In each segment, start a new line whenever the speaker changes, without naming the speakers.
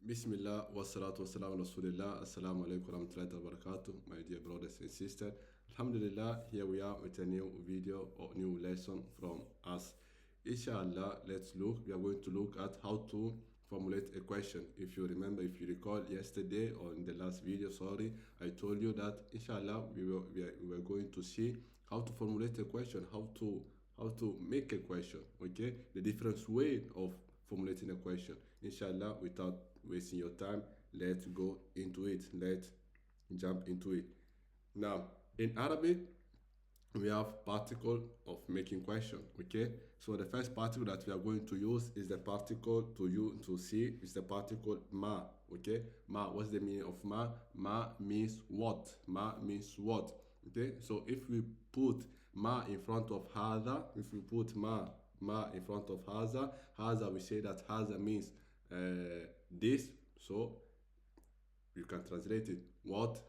Bismillah wa salatu wa salam ala Rasulillah. Assalamu alaikum wa rahmatullahi wa barakatuh, my dear brothers and sisters. Alhamdulillah, here we are with a new video or new lesson from us. Inshallah, let's look. We are going to look at how to formulate a question. If you remember, if you recall yesterday or in the last video, I told you that inshallah we were going to see how to formulate a question, how to make a question, okay? The different way of formulating a question. Inshallah, without wasting your time, let's go into it. Let's jump into it. Now, in Arabic, we have particle of making question, okay? So the first particle that we are going to use is the particle to see is the particle ma, okay? Ma, what's the meaning of ma? Ma means what? Ma means what? Okay, so if we put ma in front of hada, if we put ma in front of haza, we say that haza means this. So you can translate it. What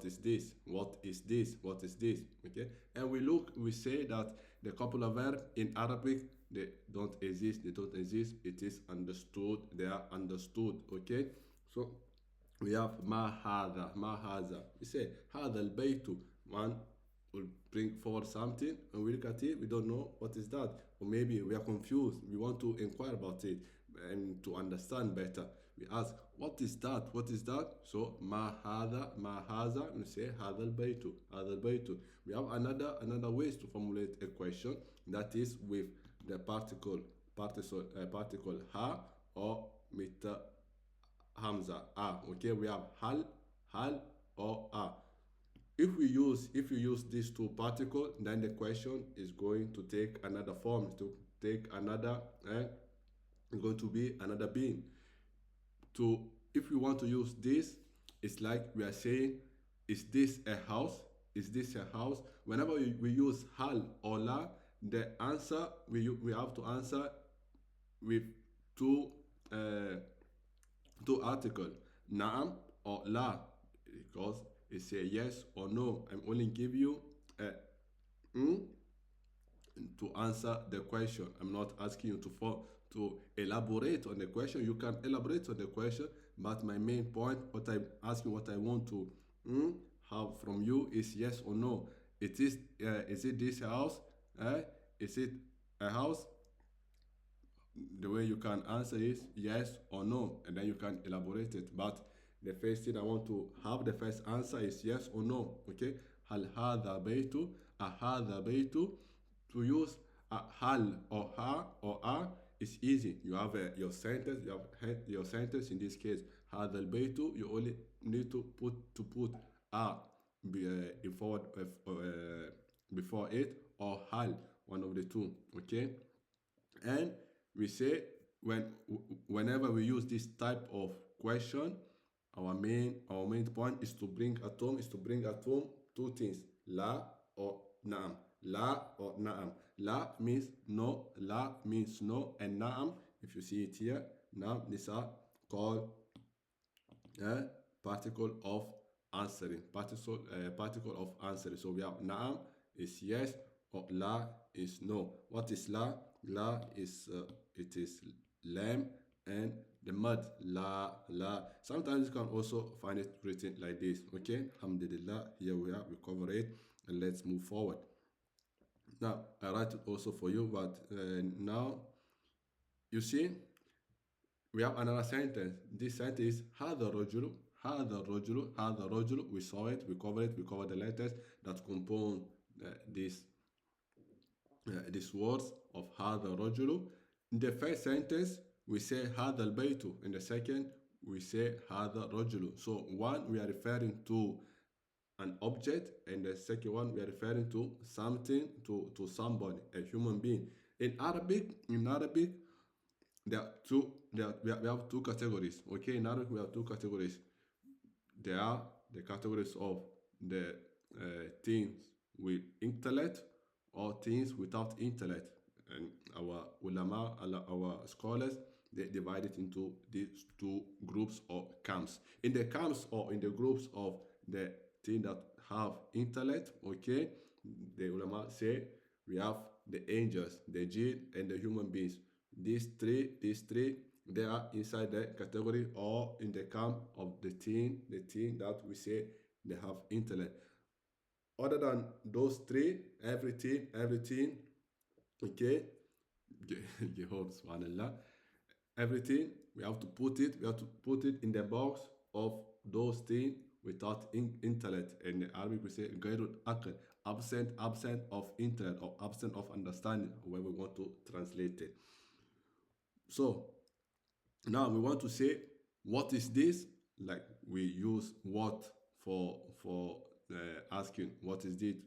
is this? What is this? What is this? Okay, and we say that the copular verb in Arabic, they don't exist. It is understood. They are understood. Okay, so we have ma haza. We say hada al baytu. One will bring forward something and we look at it, we don't know what is that, or maybe we are confused, we want to inquire about it and to understand better. We ask, what is that? So ma haza, we say hada al baytu. We have another ways to formulate a question, that is with the particle ha or with hamza a. Okay, we have hal or a. If you use these two particles, then the question is going to take another form, it's going to be another being. If we want to use this, it's like we are saying, is this a house? Is this a house? Whenever we use hal or la, the answer we have to answer with two articles, na'am or la, because it's a yes or no. I'm only give you a to answer the question. I'm not asking you to elaborate on the question. You can elaborate on the question, but my main point, what I want to have from you is yes or no. Is it this house? Is it a house? The way you can answer is yes or no, and then you can elaborate it. But the first thing I want to have, the first answer is yes or no. Okay, hal hadha baytu, hadha baytu. To use hal or ha or a is easy. You have your sentence. Your sentence in this case, hadha al baytu. You only need to put a before it, or hal, one of the two. Okay, and we say whenever we use this type of question, our main point is to bring at home two things, la or na'am. La or na'am. La means no, and na'am, if you see it here, na'am, these are called particle of answering. Particle of answering. So we have na'am is yes, or la is no. What is la? La is it is lamb and the mud, la. Sometimes you can also find it written like this. Okay, alhamdulillah, here we are, we cover it, and let's move forward. Now I write it also for you, but now you see we have another sentence. This sentence is hada rajulu. We saw it, we covered the letters that compose these words of hada rajulu. In the first sentence we say hada al baytu, in the second we say hada rajulu. So one, we are referring to an object, and the second one we are referring to something, to somebody, a human being. In Arabic, we have two categories. Okay, in Arabic we have two categories. There are the categories of the things with intellect or things without intellect, and our ulama, our scholars, they divide it into these two groups or camps. In the camps or in the groups of the things that have intellect, okay, the ulama say we have the angels, the jinn, and the human beings. These three they are inside the category or in the camp of the teen that we say they have intellect. Other than those three, everything, okay, subhanallah, everything we have to put it in the box of those things without intellect. In Arabic we say غير العقل, absent of intellect or absent of understanding, where we want to translate it. So now we want to say what is this, like we use what for asking what is it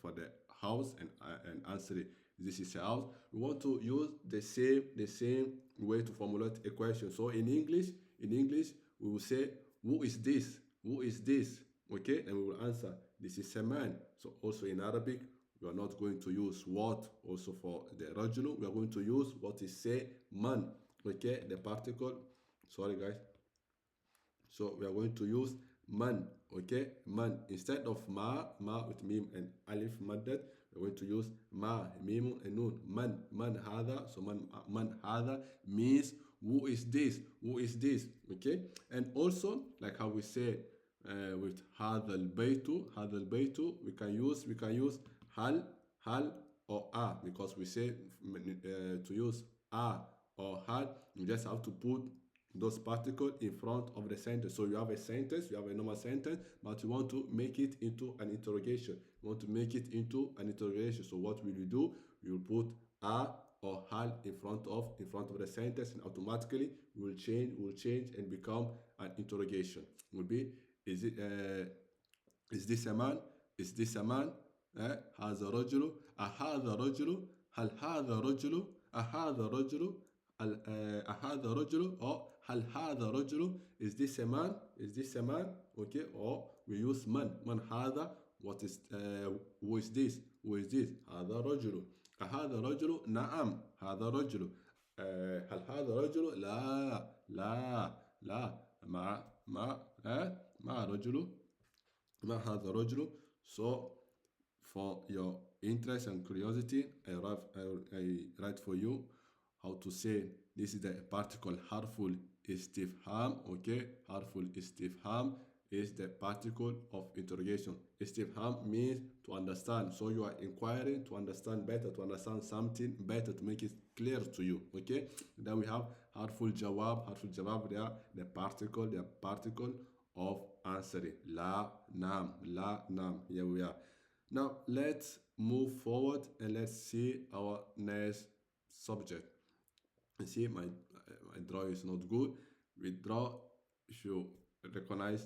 for the house and answer it. This is a house. We want to use the same way to formulate a question. So in English we will say who is this, okay, and we will answer this is a man. So also in Arabic we are not going to use what also for the rajulu. We are going to use what is say man, okay, the particle, sorry guys. So we are going to use man, okay, man instead of ma with mim and alif madad. We're going to use ma, mim and nun. Man hada. So man hada means who is this, okay. And also like how we say with hada al baytu, we can use hal or a, because we say to use a or hal, you just have to put those particles in front of the sentence. So you have a sentence, you have a normal sentence, but you want to make it into an interrogation. You want to make it into an interrogation. So what will you do? You will put a or hal in front of the sentence, and automatically will change and become an interrogation. Will be is this a man? Is this a man? هذا رجل. أهذا رجل. هل هذا رجل. أهذا رجل. هذا رجل or هل هذا رجل. Is this a man? Okay, or we use man هذا. What is who is this? هذا رجل. هذا رجل. نعم هذا رجل. هل هذا رجل؟ لا ما رجل. ما هذا رجل. So for your interest and curiosity, I write for you how to say this is the particle harful istifham, okay. Harful istifham is the particle of interrogation. Istifham means to understand, so you are inquiring to understand better, to understand something better, to make it clear to you, okay. Then we have harful jawab. They are the particle of answering. La nam. Here we are. Now let's move forward and let's see our next subject. You see my drawing is not good. We draw, if you recognize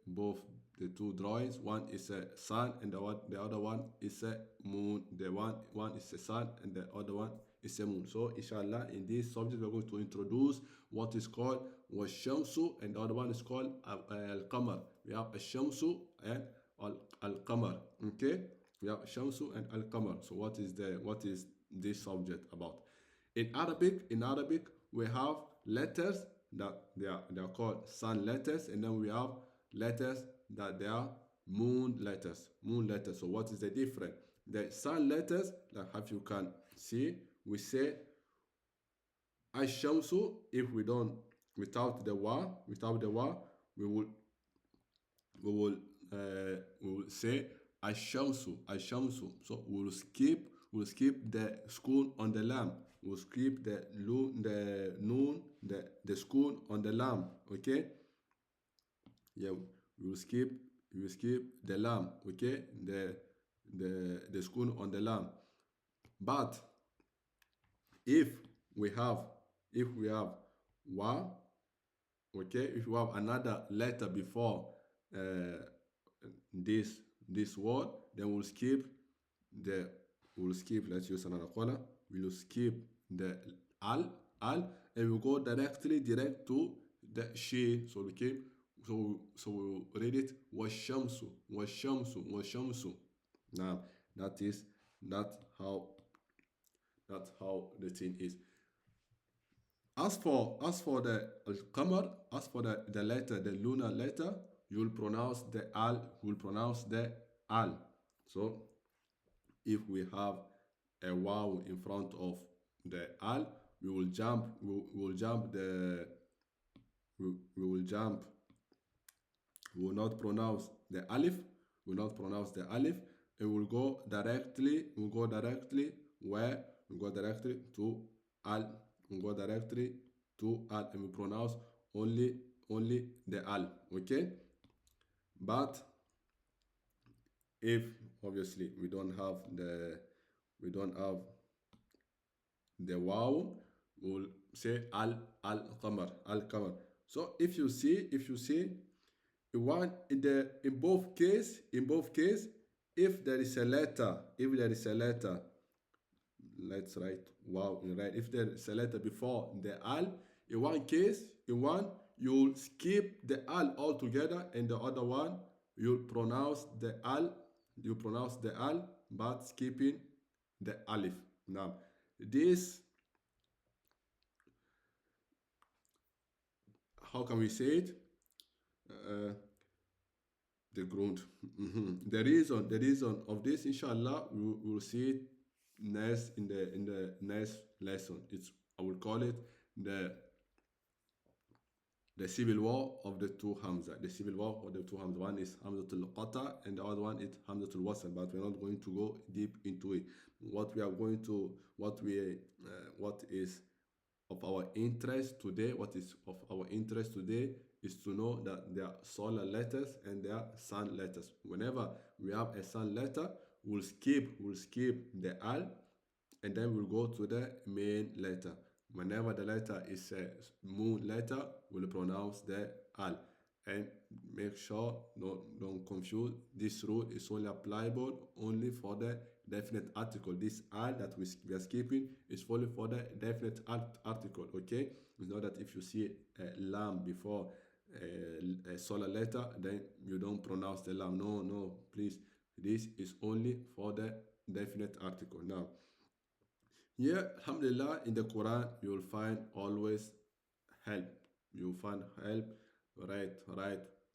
both the two drawings, one is a sun and the other one is a moon. The one is a sun and the other one is a moon. So inshallah, in this subject we're going to introduce what is called washamsu, and the other one is called al-qamar. We have ashamsu and al-qamar, okay. We have shamsu and al-qamar. So what is this subject about? In Arabic we have letters that they are called sun letters, and then we have letters that they are moon letters. So what is the difference? The sun letters, like if you can see, we say ashamsu. If we don't, without the wa, we will say ashamsu. So we will skip the school on the lam. We'll skip the noon, the school on the lam, okay. Yeah, we will skip the lam, okay, the school on the lam. But if we have wa, okay, if we have another letter before this word, then we'll skip, let's use another color. We'll skip the al, and we'll go direct to the she. So so we'll read it washamsu. Now that's how the thing is. As for the al-qamar, as for the letter, the lunar letter, you will pronounce the al. So if we have a waw in front of the al, we will jump the we will jump we will not pronounce the alif, and we'll go directly where we go directly to al, and we pronounce only the al, okay? But if obviously we don't have the wow, we'll say al qamar. So if you see in both case, if there is a letter, let's write wow in red. If there is a letter before the al, in one case, you'll skip the al altogether, and the other one you'll pronounce the al, but skipping the alif. Now, this, how can we say it? The grund. The reason of this, inshallah, we will see it next in the next lesson. I will call it the civil war of the two Hamza. One is Hamzatul Qata and the other one is Hamzatul Wasl, but we're not going to go deep into it. What is of our interest today is to know that there are solar letters and there are sun letters. Whenever we have a sun letter, we'll skip the al, and then we'll go to the main letter. Whenever the letter is a moon letter, we'll pronounce the al. And make sure, don't confuse, this rule is only applicable only for the definite article. This al that we are skipping is only for the definite article, okay? It's not that if you see a lam before a solar letter, then you don't pronounce the lam. No, please. This is only for the definite article. Now, here, alhamdulillah, in the Quran, you will find always help. You will find help, right,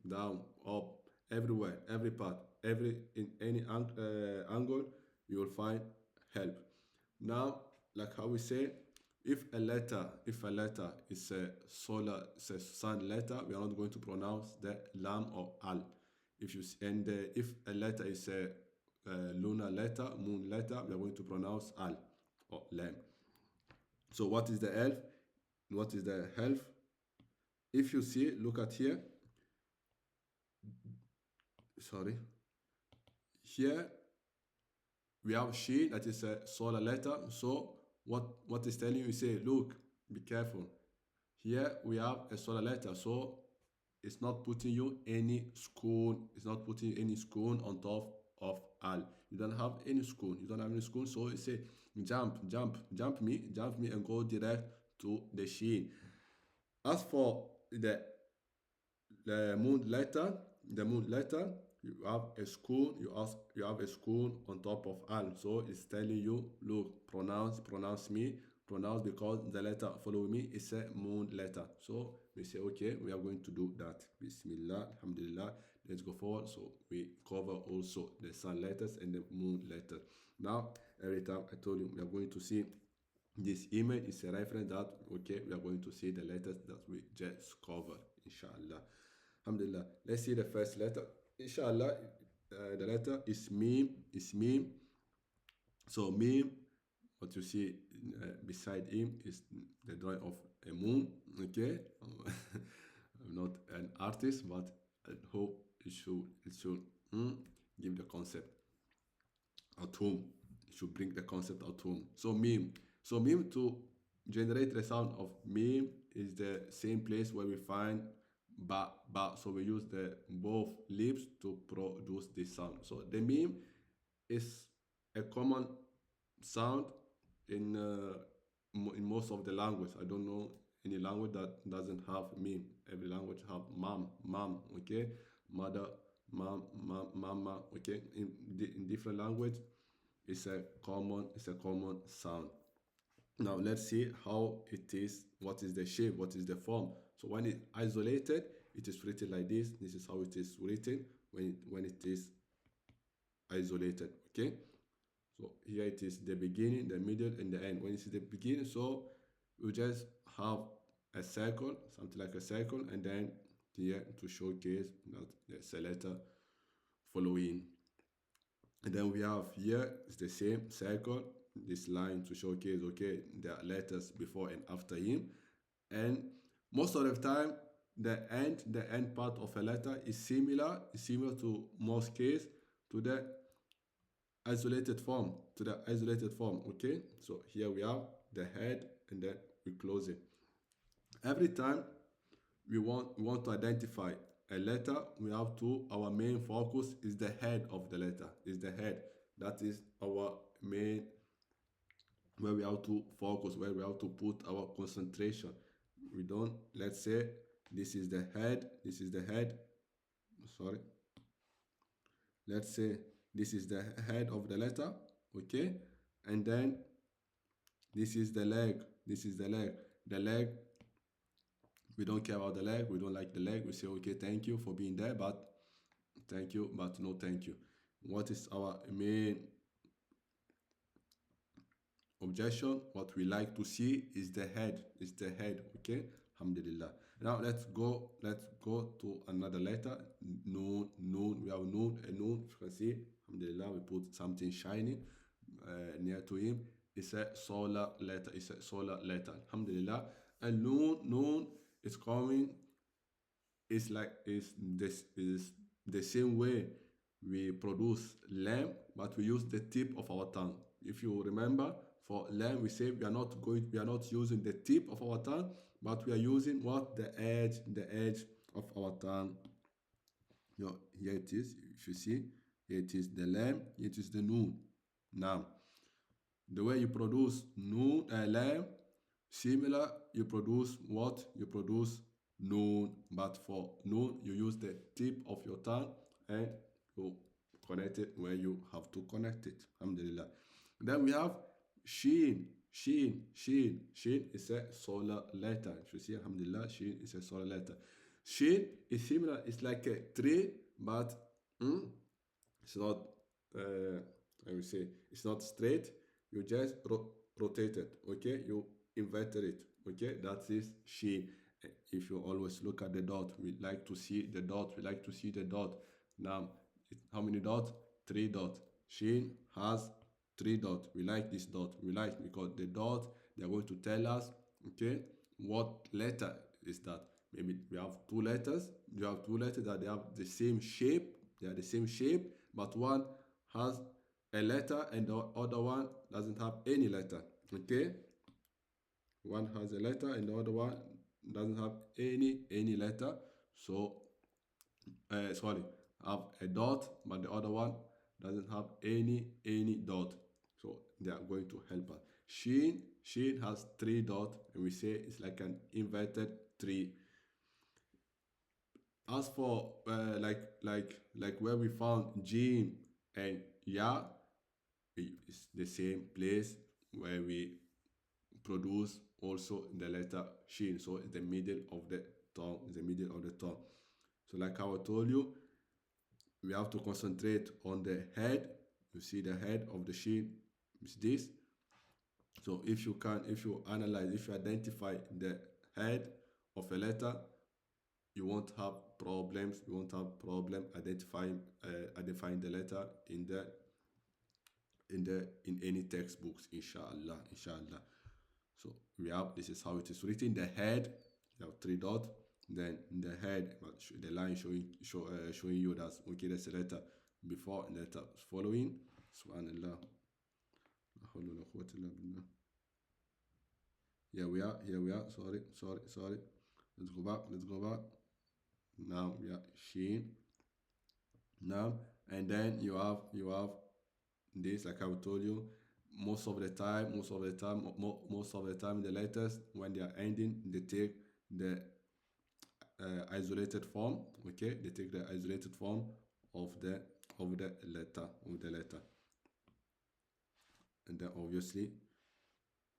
down, up, everywhere, every part, in any angle, you will find help. Now, like how we say, if a letter is a sun letter, we are not going to pronounce the lam or al. If a letter is a lunar letter, moon letter, we are going to pronounce al or lam. So what is the elf? What is the help? If you see, look at here. Sorry. Here we have she, that is a solar letter. So what is telling you? Say, look, be careful. Here we have a solar letter, so it's not putting you any sukun. It's not putting any sukun on top of al. You don't have any sukun. So you say, jump me, and go direct to the sheen. As for the moon letter, you have a sukun. You have a sukun on top of al. So it's telling you, look, pronounce because the letter follow me is a moon letter. So we say, okay, we are going to do that. Bismillah, alhamdulillah. Let's go forward. So we cover also the sun letters and the moon letters. Now, every time I told you we are going to see this image is a reference that, okay, we are going to see the letters that we just covered, inshallah. Alhamdulillah. Let's see the first letter. Inshallah, the letter is mim. So mim, what you see beside him is the drawing of a moon, okay? I'm not an artist, but I hope it should give the concept at home. It should bring the concept at home. So mim to generate the sound of mim is the same place where we find ba. So we use the both lips to produce this sound. So the mim is a common sound in most of the language. I don't know any language that doesn't have mim. Every language have mom, okay, mother, mama, okay. In different language, it's a common sound. Now let's see how it is. What is the shape? What is the form? So when it's isolated, it is written like this. This is how it is written when it is isolated, okay? So here it is the beginning, the middle, and the end. When it's the beginning, so you just have a circle, something like a circle, and then here to showcase that there's a letter following. And then we have here, it's the same circle, this line to showcase, okay, there are letters before and after him. And most of the time, the end part of a letter is similar to most case to the isolated form, okay? So here we have the head and then we close it. Every time we want to identify a letter, we have to, our main focus is the head of the letter, is the head. That is our main, where we have to focus, where we have to put our concentration. We don't, let's say this is the head, sorry. Let's say this is the head of the letter, okay? And then this is the leg, The leg, we don't care about the leg, we don't like the leg. We say, okay, thank you for being there, but thank you, but no thank you. What is our main objection? What we like to see is the head, okay? Alhamdulillah. Now let's go to another letter. Noon. We have noon, a noon. You can see, alhamdulillah, we put something shiny near to him. It's a solar letter. Alhamdulillah. And noon is coming. It's the same way we produce lamb, but we use the tip of our tongue. If you remember, for lamb, we say we are not using the tip of our tongue, but we are using what? The edge of our tongue. Here it is. If you see, here it is the lamb, here it is the noon. Now, the way you produce lamb, similar, you produce what? You produce noon, but for noon, you use the tip of your tongue and you connect it where you have to connect it. Alhamdulillah. Then we have Sheen. Sheen is a solar letter. If you see, alhamdulillah, Sheen is a solar letter. Sheen is similar, it's like a tree, but it's not, I will say, it's not straight. You just rotate it, okay? You inverted it, okay? That is Sheen. If you always look at the dot, we like to see the dot. Now, how many dots? 3 dots. Sheen has 3 dots. We like this dot. Because the dot, they're going to tell us, okay, what letter is that. Maybe we have 2 letters. You have 2 letters that they have the same shape. But one has a letter and the other one doesn't have any letter. Okay? One has a letter and the other one doesn't have any letter. So, have a dot, but the other one doesn't have any dot. So they are going to help us. Sheen has 3 dots, and we say it's like an inverted tree. As for like where we found Jim and Ya, it's the same place where we produce also the letter Shin. So it's the middle of the tongue. So like I told you, we have to concentrate on the head. You see the head of the Shin is this. So if you identify the head of a letter, you won't have problems. Identifying the letter in any textbooks, inshallah. So this is how it is written. The head, you have 3 dots. Then in the head, the line showing you that, okay, there's a letter before and letter following. Subhanallah. Here we are. Sorry. Let's go back. Now we are Sheen. Now, and then you have this, like I told you, most of the time, the letters, when they are ending, they take the isolated form. Okay, they take the isolated form of the letter. And then obviously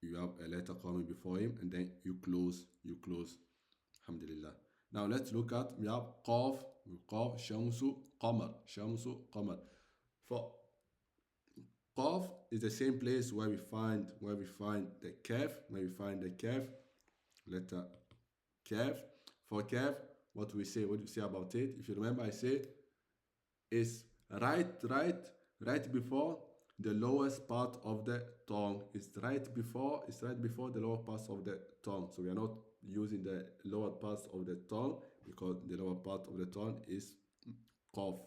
you have a letter coming before him, and then you close. Alhamdulillah. Now let's look at, we have Qaf, Shamsu, Qamar. For Qaf is the same place where we find the kaf, letter kaf. For kaf, what do we say about it? If you remember, I said it's right before the lowest part of the tongue. It's right before the lower parts of the tongue. So we are not using the lower parts of the tongue because the lower part of the tongue is cough.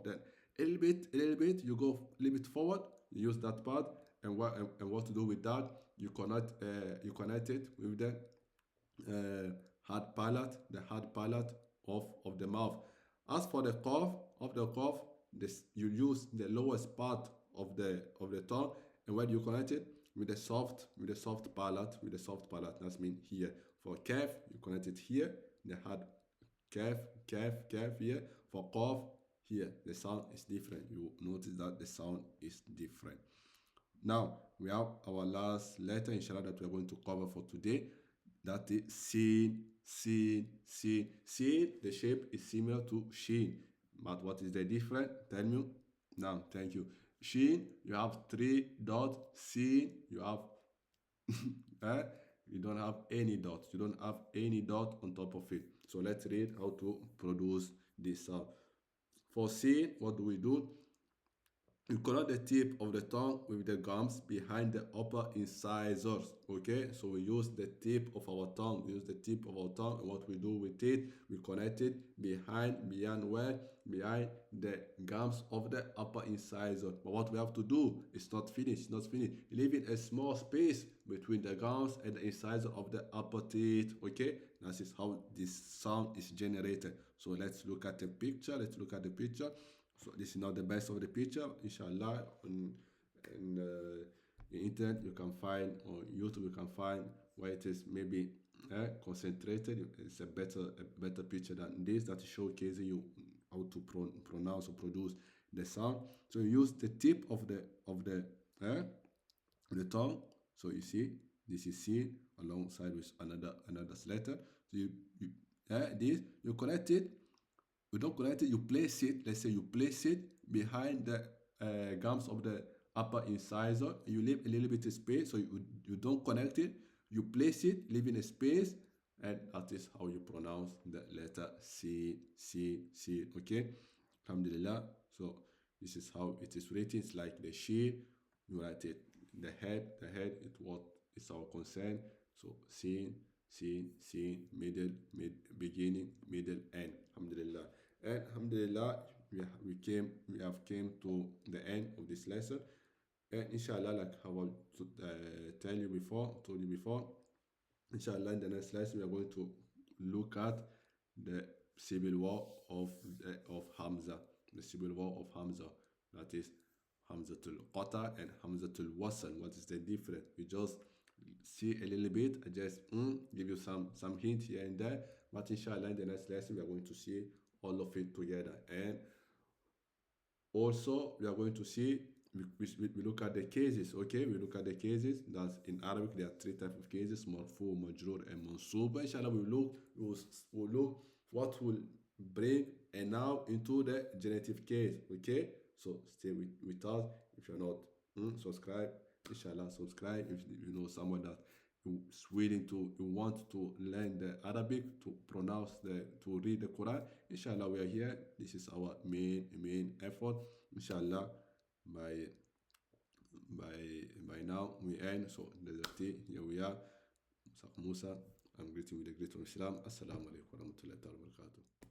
Then a little bit, you go a little bit forward, you use that part, and what to do with that? You connect it with the hard palate, of the mouth. As for the cough, you use the lowest part of the tongue, and where do you connect it? With the soft palate, That's mean here. For calf, you connect it here, the hard calf here. For cough, here the sound is different. You notice that the sound is different. Now we have our last letter, inshallah, that we are going to cover for today. That is sin. The shape is similar to shin, but what is the difference? Tell me. Now, thank you. Shin, you have 3 dots. Sin, you have you don't have any dots. You don't have any dot on top of it. So let's read how to produce this sound. For sin, what do? You connect the tip of the tongue with the gums behind the upper incisors. Okay, so we use the tip of our tongue. And what we do with it, we connect it behind where? Behind the gums of the upper incisor. But what we have to do is not finished. Leaving a small space between the gums and the incisor of the upper teeth. Okay, that is how this sound is generated. So let's look at the picture. So this is not the best of the picture. Inshallah, on internet you can find, or YouTube you can find where it is maybe concentrated. It's a better picture than this that is showcasing you how to pronounce or produce the sound. So you use the tip of the tongue. So you see, this is C alongside with another letter. So you connect it. You don't connect it, you place it. Let's say you place it behind the gums of the upper incisor. You leave a little bit of space, so you don't connect it. You place it, leaving a space, and that is how you pronounce the letter C. Okay, alhamdulillah. So this is how it is written. It's like the she. You write it. The head. It what is our concern. So sin, middle, beginning, middle, end. Alhamdulillah. And alhamdulillah, we have came to the end of this lesson. And inshallah, like I will told you before, inshallah, in the next lesson we are going to look at the civil war of Hamza. The civil war of Hamza. That is Hamzatul Qata and Hamzatul Wasl. What is the difference? We just see a little bit. I just give you some hint here and there. But inshallah, in the next lesson we are going to see all of it together. And also we are going to see, we look at the cases. Okay, we look at the cases. That's in Arabic there are 3 types of cases: marfu, majrur, and mansub. Inshallah, we'll look what will bring a noun into the genitive case. Okay, so stay with us. If you're not subscribe, inshallah subscribe. If you know someone that is willing to want to learn the Arabic, to read the Quran, inshallah we are here. This is our main effort. Inshallah, by now we end. So here we are. Musa, I'm greeting with the greeting of Islam. Assalamu alaikum wa rahmatullahi wa barakatuh.